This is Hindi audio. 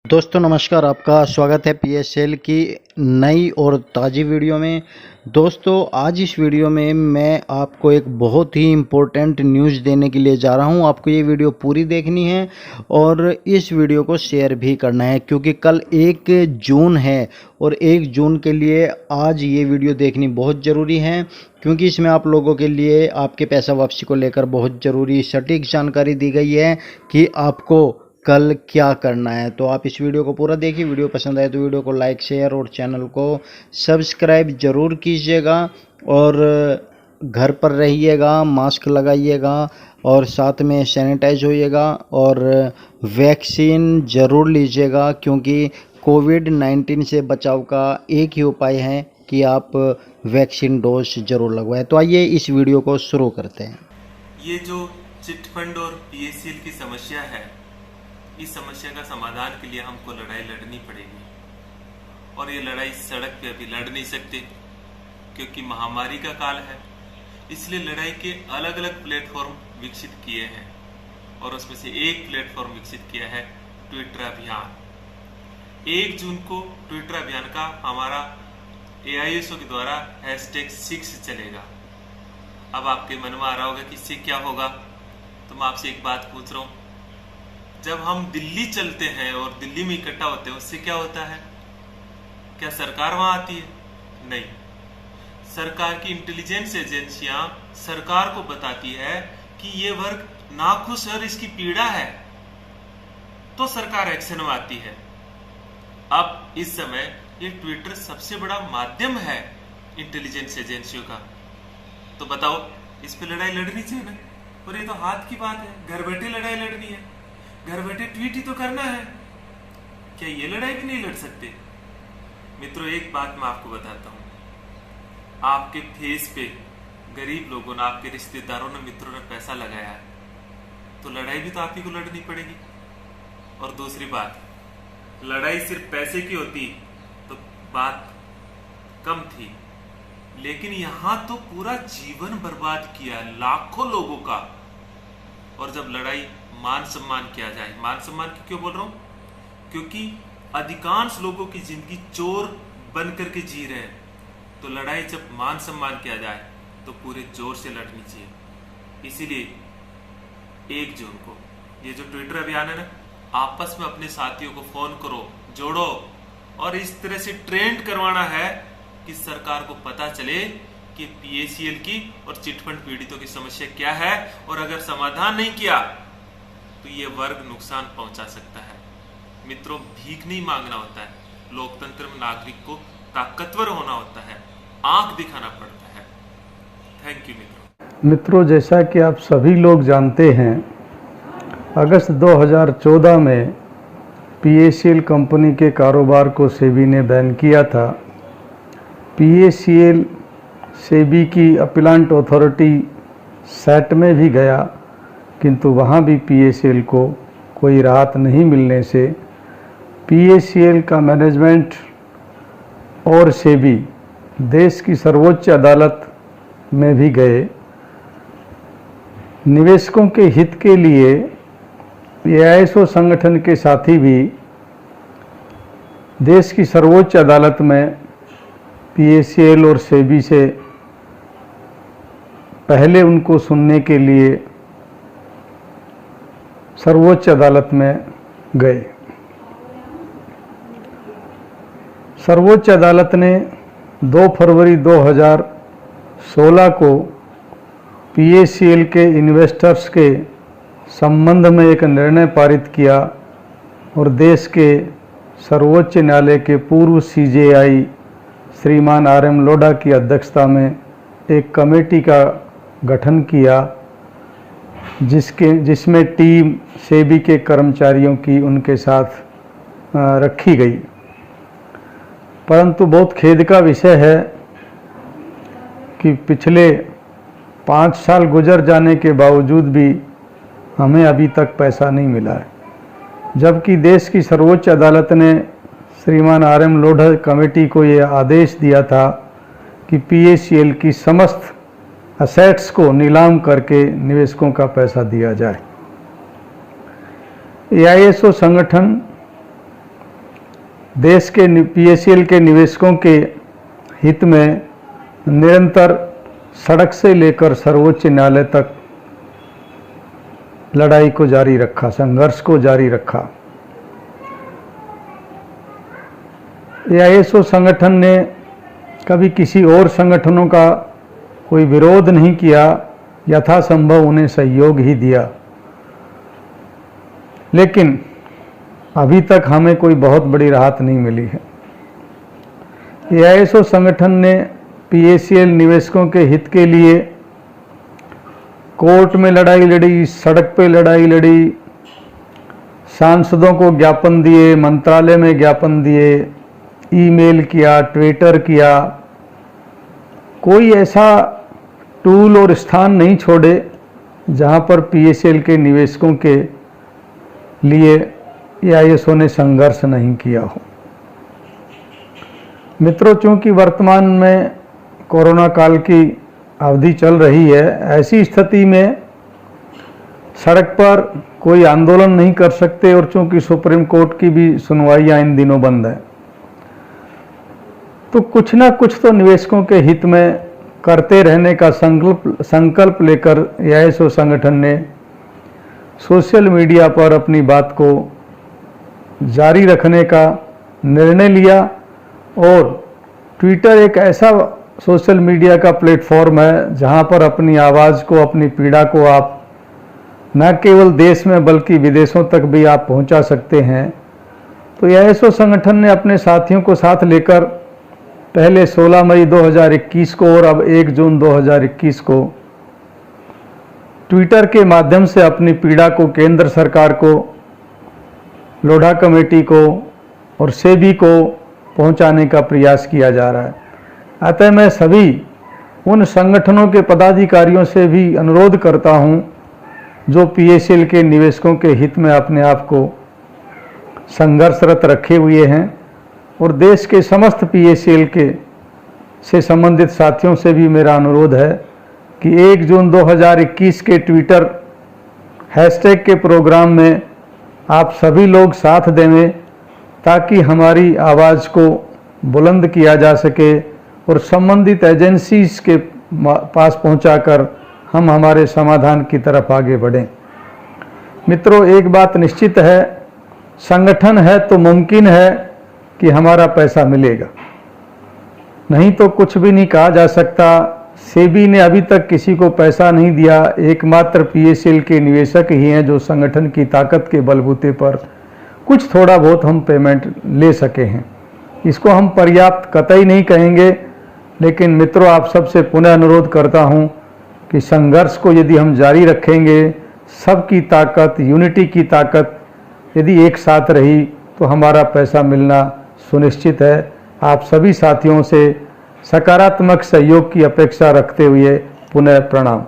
दोस्तों नमस्कार, आपका स्वागत है पीएसएल की नई और ताज़ी वीडियो में। दोस्तों आज इस वीडियो में मैं आपको एक बहुत ही इम्पोर्टेंट न्यूज़ देने के लिए जा रहा हूं। आपको ये वीडियो पूरी देखनी है और इस वीडियो को शेयर भी करना है, क्योंकि कल 1 जून है और 1 जून के लिए आज ये वीडियो देखनी बहुत ज़रूरी है, क्योंकि इसमें आप लोगों के लिए आपके पैसा वापसी को लेकर बहुत ज़रूरी सटीक जानकारी दी गई है कि आपको कल क्या करना है। तो आप इस वीडियो को पूरा देखिए। वीडियो पसंद आए तो वीडियो को लाइक शेयर और चैनल को सब्सक्राइब ज़रूर कीजिएगा और घर पर रहिएगा, मास्क लगाइएगा और साथ में सैनिटाइज होइएगा और वैक्सीन ज़रूर लीजिएगा, क्योंकि कोविड-19 से बचाव का एक ही उपाय है कि आप वैक्सीन डोज ज़रूर लगवाएं। तो आइए इस वीडियो को शुरू करते हैं। ये जो चिट फंड और पीएसएल की समस्या है, इस समस्या का समाधान के लिए हमको लड़ाई लड़नी पड़ेगी और ये लड़ाई सड़क पे अभी लड़ नहीं सकते, क्योंकि महामारी का काल है। इसलिए लड़ाई के अलग अलग प्लेटफॉर्म विकसित किए हैं और उसमें से एक प्लेटफॉर्म विकसित किया है ट्विटर अभियान। 1 जून को ट्विटर अभियान का हमारा AISO के द्वारा #6 चलेगा। अब आपके मन में आ रहा होगा कि इससे क्या होगा, तो मैं आपसे एक बात पूछ रहा हूँ। जब हम दिल्ली चलते हैं और दिल्ली में इकट्ठा होते हैं, उससे क्या होता है? क्या सरकार वहां आती है? नहीं। सरकार की इंटेलिजेंस एजेंसियां सरकार को बताती है कि ये वर्ग नाखुश है और इसकी पीड़ा है, तो सरकार एक्शन में आती है। अब इस समय ये ट्विटर सबसे बड़ा माध्यम है इंटेलिजेंस एजेंसियों का। तो बताओ, इस पे लड़ाई लड़नी चाहिए ना? और ये तो हाथ की बात है, घर बैठे लड़ाई लड़नी है, घर बैठे ट्वीट ही तो करना है। क्या ये लड़ाई भी नहीं लड़ सकते? मित्रों, एक बात मैं आपको बताता हूं। आपके फेस पे गरीब लोगों ने, आपके रिश्तेदारों ने, मित्रों ने पैसा लगाया है, तो लड़ाई भी तो आप ही को लड़नी पड़ेगी। और दूसरी बात, लड़ाई सिर्फ पैसे की होती तो बात कम थी, लेकिन यहां तो पूरा जीवन बर्बाद किया लाखों लोगों का। और जब लड़ाई मान सम्मान किया जाए, मान सम्मान की क्यों बोल रहा हूं? क्योंकि अधिकांश लोगों की जिंदगी चोर बन करके जी रहे हैं, तो लड़ाई जब मान सम्मान किया जाए तो पूरे जोर से लड़नी चाहिए। इसीलिए 1 जून को ये जो ट्विटर अभियान है ना, आपस में अपने साथियों को फोन करो, जोड़ो और इस तरह से ट्रेंड करवाना है कि सरकार को पता चले कि पीएसएल की और चिटफंड पीड़ितों की समस्या क्या है, और अगर समाधान नहीं किया तो ये वर्ग नुकसान पहुंचा सकता है। मित्रों, भीख नहीं मांगना होता है, लोकतंत्र में नागरिक को ताकतवर होना होता है, आंख दिखाना पड़ता है। थैंक यू मित्रों, जैसा कि आप सभी लोग जानते हैं, अगस्त 2014 में पीएसएल कंपनी के कारोबार को सेबी ने बैन किया था। पीएसएल सेबी की अपीलेंट अथॉरिटी सैट में भी गया, किंतु वहाँ भी पीएसएल को कोई राहत नहीं मिलने से पीएसएल का मैनेजमेंट और सेबी देश की सर्वोच्च अदालत में भी गए। निवेशकों के हित के लिए AISO संगठन के साथी भी देश की सर्वोच्च अदालत में पीएसएल और सेबी से पहले उनको सुनने के लिए सर्वोच्च अदालत में गए। सर्वोच्च अदालत ने 2 फरवरी 2016 को पीएसएल के इन्वेस्टर्स के संबंध में एक निर्णय पारित किया और देश के सर्वोच्च न्यायालय के पूर्व CJI श्रीमान RM लोढ़ा की अध्यक्षता में एक कमेटी का गठन किया, जिसमें टीम सेबी के कर्मचारियों की उनके साथ रखी गई। परंतु बहुत खेद का विषय है कि पिछले 5 साल गुजर जाने के बावजूद भी हमें अभी तक पैसा नहीं मिला है, जबकि देश की सर्वोच्च अदालत ने श्रीमान RM लोढ़ा कमेटी को ये आदेश दिया था कि पीएसएल की समस्त असेट्स को नीलाम करके निवेशकों का पैसा दिया जाए। AISO संगठन देश के PACL के निवेशकों के हित में निरंतर सड़क से लेकर सर्वोच्च न्यायालय तक लड़ाई को जारी रखा, संघर्ष को जारी रखा। AISO संगठन ने कभी किसी और संगठनों का कोई विरोध नहीं किया, यथासंभव उन्हें सहयोग ही दिया। लेकिन अभी तक हमें कोई बहुत बड़ी राहत नहीं मिली है। AISO संगठन ने PACL निवेशकों के हित के लिए कोर्ट में लड़ाई लड़ी, सड़क पे लड़ाई लड़ी, सांसदों को ज्ञापन दिए, मंत्रालय में ज्ञापन दिए, ईमेल किया, ट्विटर किया। कोई ऐसा टूल और स्थान नहीं छोड़े जहां पर PACL के निवेशकों के लिए AISO ने संघर्ष नहीं किया हो। मित्रों, चूंकि वर्तमान में कोरोना काल की अवधि चल रही है, ऐसी स्थिति में सड़क पर कोई आंदोलन नहीं कर सकते और चूंकि सुप्रीम कोर्ट की भी सुनवाइयां इन दिनों बंद है, तो कुछ ना कुछ तो निवेशकों के हित में करते रहने का संकल्प लेकर AISO संगठन ने सोशल मीडिया पर अपनी बात को जारी रखने का निर्णय लिया। और ट्विटर एक ऐसा सोशल मीडिया का प्लेटफॉर्म है जहां पर अपनी आवाज़ को, अपनी पीड़ा को आप न केवल देश में बल्कि विदेशों तक भी आप पहुंचा सकते हैं। तो AISO संगठन ने अपने साथियों को साथ लेकर पहले 16 मई 2021 को और अब 1 जून 2021 को ट्विटर के माध्यम से अपनी पीड़ा को केंद्र सरकार को, लोढ़ा कमेटी को और सेबी को पहुंचाने का प्रयास किया जा रहा है। अतः मैं सभी उन संगठनों के पदाधिकारियों से भी अनुरोध करता हूं जो PACL के निवेशकों के हित में अपने आप को संघर्षरत रखे हुए हैं, और देश के समस्त PACL के से संबंधित साथियों से भी मेरा अनुरोध है कि 1 जून 2021 के ट्विटर हैशटैग के प्रोग्राम में आप सभी लोग साथ दें ताकि हमारी आवाज़ को बुलंद किया जा सके और संबंधित एजेंसीज के पास पहुंचाकर हम हमारे समाधान की तरफ आगे बढ़ें। मित्रों, एक बात निश्चित है, संगठन है तो मुमकिन है कि हमारा पैसा मिलेगा, नहीं तो कुछ भी नहीं कहा जा सकता। सेबी ने अभी तक किसी को पैसा नहीं दिया, एकमात्र PACL के निवेशक ही हैं जो संगठन की ताकत के बलबूते पर कुछ थोड़ा बहुत हम पेमेंट ले सके हैं। इसको हम पर्याप्त कतई नहीं कहेंगे, लेकिन मित्रों, आप सबसे पुनः अनुरोध करता हूं कि संघर्ष को यदि हम जारी रखेंगे, सबकी ताकत, यूनिटी की ताकत यदि एक साथ रही तो हमारा पैसा मिलना सुनिश्चित है। आप सभी साथियों से सकारात्मक सहयोग की अपेक्षा रखते हुए पुनः प्रणाम।